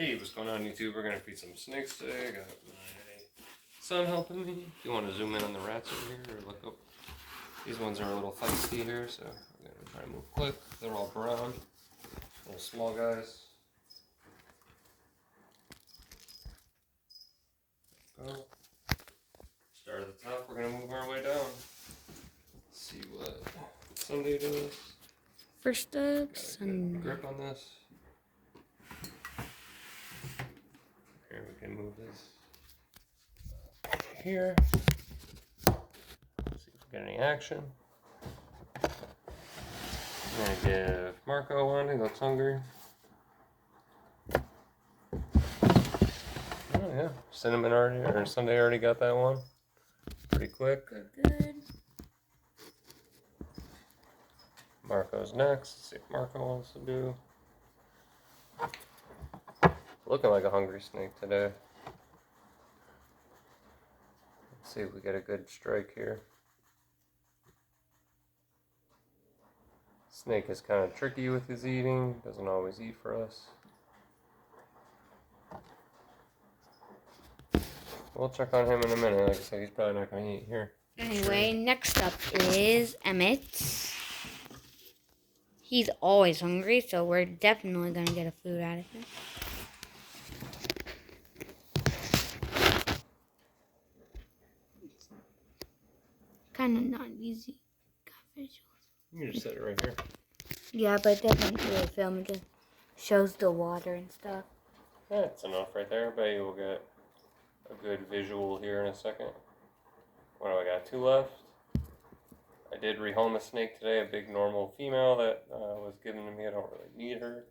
Hey, what's going on YouTube? We're gonna feed some snakes today. I got my son helping me. If you want to zoom in on the rats over here or look up, these ones are a little feisty here, so we're gonna try to move quick. They're all brown, little small guys. Go. Start at the top. We're gonna move our way down. See what Sunday does. First up, Sunday. Grip on this. Here we can move this here. See if we get any action. I'm gonna give Marco one. He looks hungry. Oh yeah, Cinnamon already, or Sunday already got that one. Pretty quick. Good. Marco's next. Let's see what Marco wants to do. Looking like a hungry snake today. Let's see if we get a good strike here. Snake is kind of tricky with his eating. Doesn't always eat for us. We'll check on him in a minute. Like I said, he's probably not going to eat here. Anyway, next up is Emmett. He's always hungry, so we're definitely going to get a food out of him. Kind of not easy. Got visuals. You can just set it right here. Yeah, but it doesn't really film. It just shows the water and stuff. Yeah, that's enough right there. Bet you will get a good visual here in a second. What do I got? 2 left. I did rehome a snake today, a big normal female that was given to me. I don't really need her.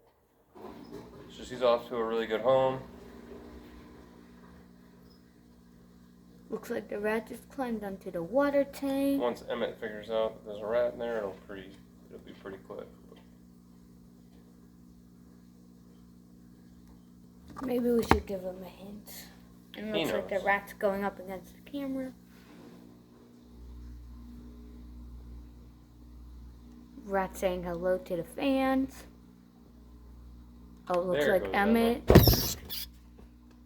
So she's off to a really good home. Looks like the rat just climbed onto the water tank. Once Emmett figures out that there's a rat in there, it'll be pretty quick. Maybe we should give him a hint. It looks like the rat's going up against the camera. Rat saying hello to the fans. Oh, it looks like Emmett.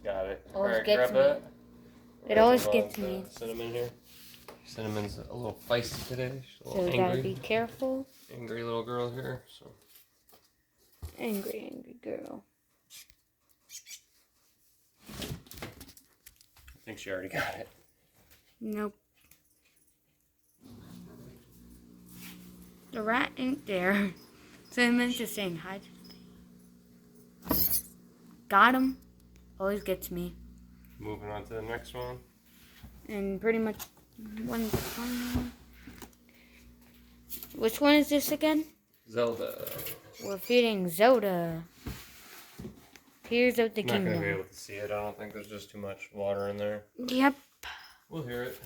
Got it. Always Alright, gets grab me. that. It always gets me. Cinnamon here. Cinnamon's a little feisty today. She's a So little we angry. gotta be careful. Angry little girl here. So. Angry girl. I think she already got it. Nope. The rat ain't there. Cinnamon's just saying hi. Got him. Always gets me. Moving on to the next one. And pretty much one. Which one is this again? Zelda. We're feeding Zelda. Tears of the Not Kingdom. gonna be able to see it. I don't think there's just too much water in there. Yep. We'll hear it.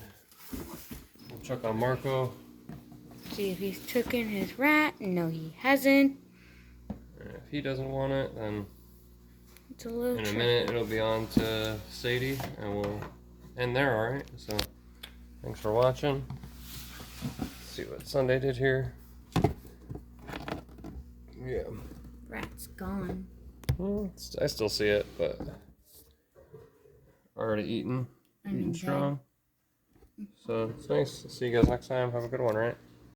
We'll check on Marco. See if he's taken his rat. No, he hasn't. And if he doesn't want it, then It's a little in a minute it'll be on to Sadie, and we'll end there. All right. So thanks for watching. Let's see what Sunday did here. Yeah. Rat's gone. Well, I still see it, but already eaten. Eating strong. So it's nice. See you guys next time. Have a good one, right?